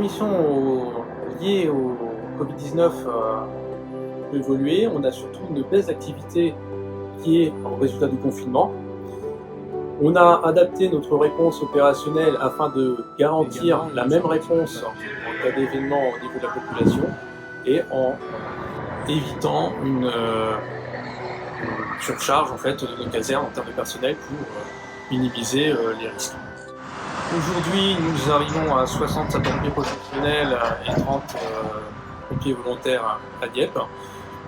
missions liées au Covid-19 peut évoluer. On a surtout une baisse d'activité liée au résultat du confinement. On a adapté notre réponse opérationnelle afin de garantir la même réponse en cas d'événement au niveau de la population et en évitant une surcharge en fait, de nos casernes en termes de personnel pour minimiser les risques. Aujourd'hui, nous arrivons à 60 sapeurs-pompiers professionnels et 30 pompiers volontaires à Dieppe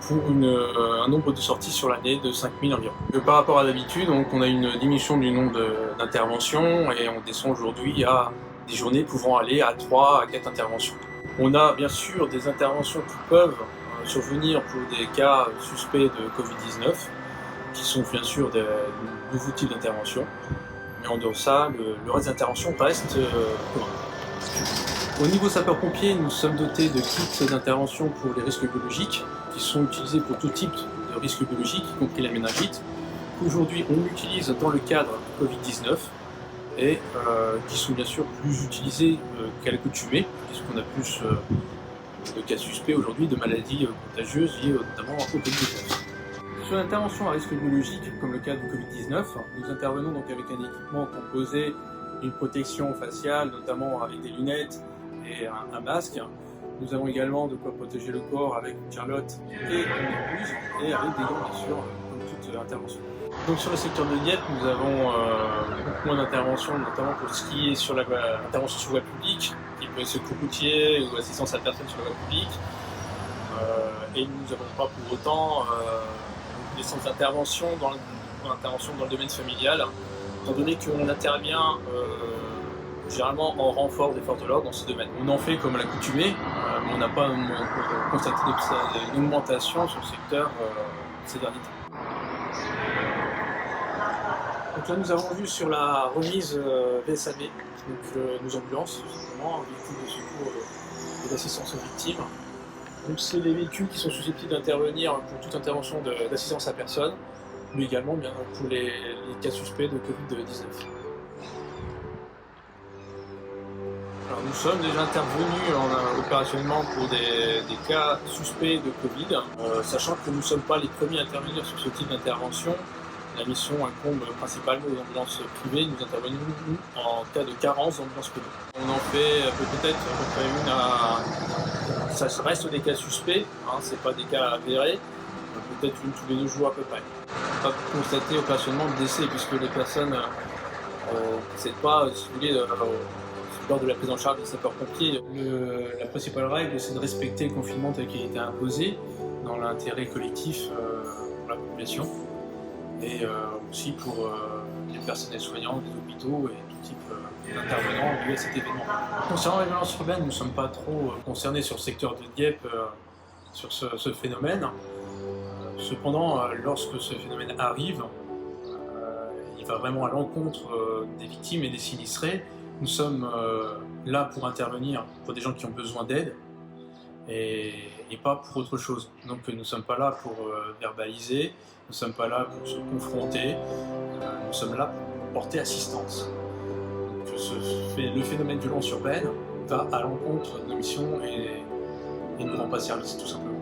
pour un nombre de sorties sur l'année de 5000 environ. Par rapport à d'habitude, on a une diminution du nombre d'interventions et on descend aujourd'hui à des journées pouvant aller à 3 à 4 interventions. On a bien sûr des interventions qui peuvent survenir pour des cas suspects de Covid-19, qui sont bien sûr des nouveaux types d'interventions. Mais en dehors de ça, le reste des interventions reste commun. Au niveau sapeurs-pompiers, nous sommes dotés de kits d'intervention pour les risques biologiques, qui sont utilisés pour tout type de risques biologiques, y compris la méningite, qu'aujourd'hui on utilise dans le cadre Covid-19 et qui sont bien sûr plus utilisés qu'à l'accoutumée, puisqu'on a plus de cas suspects aujourd'hui de maladies contagieuses liées notamment au Covid-19. Sur l'intervention à risque biologique, comme le cas du Covid-19, nous intervenons donc avec un équipement composé d'une protection faciale, notamment avec des lunettes et un masque. Nous avons également de quoi protéger le corps avec une charlotte et une blouse, et avec des gants bien sûr, comme toute intervention. Donc sur le secteur de Dieppe, nous avons beaucoup moins d'interventions, notamment pour ce qui est sur l'intervention sur la voie publique, qui peut être secours routier ou assistance à la personne sur la voie publique. Et nous n'avons pas pour autant des centres d'intervention dans le domaine familial, étant donné qu'on intervient généralement en renfort des forces de l'ordre dans ce domaine. On en fait comme à l'accoutumée, mais on n'a pas constaté une augmentation sur le secteur ces derniers temps. Donc là nous avons vu sur la remise VSAV, donc nos ambulances, tout simplement, véhicules de secours et d'assistance aux victimes. Donc c'est les véhicules qui sont susceptibles d'intervenir pour toute intervention d'assistance à personne, mais également bien pour les cas suspects de Covid-19. Alors, nous sommes déjà intervenus opérationnellement pour des cas suspects de Covid, sachant que nous ne sommes pas les premiers à intervenir sur ce type d'intervention. La mission incombe principalement aux ambulances privées. Nous intervenons en cas de carence d'ambulances privées. On en fait peut-être à peu près une à... Ça reste des cas suspects, hein, c'est pas des cas avérés, peut-être une tous les 2 jours à peu près. On n'a pas constaté opérationnellement de décès puisque les personnes ne cèdent pas, si vous voulez, lors de la prise en charge des sapeurs-pompiers. La principale règle, c'est de respecter le confinement tel qu'il a été imposé dans l'intérêt collectif pour la population et aussi pour les personnels soignants des hôpitaux et tout type d'intervenants liés à cet événement. Concernant les violences urbaines, nous ne sommes pas trop concernés sur le secteur de Dieppe sur ce phénomène. Cependant, lorsque ce phénomène arrive, il va vraiment à l'encontre des victimes et des sinistrés. Nous sommes là pour intervenir pour des gens qui ont besoin d'aide et pas pour autre chose. Donc nous ne sommes pas là pour verbaliser, nous ne sommes pas là pour se confronter, nous sommes là pour porter assistance. Donc, le phénomène de violence urbaine va à l'encontre de nos missions et ne nous rend pas service tout simplement.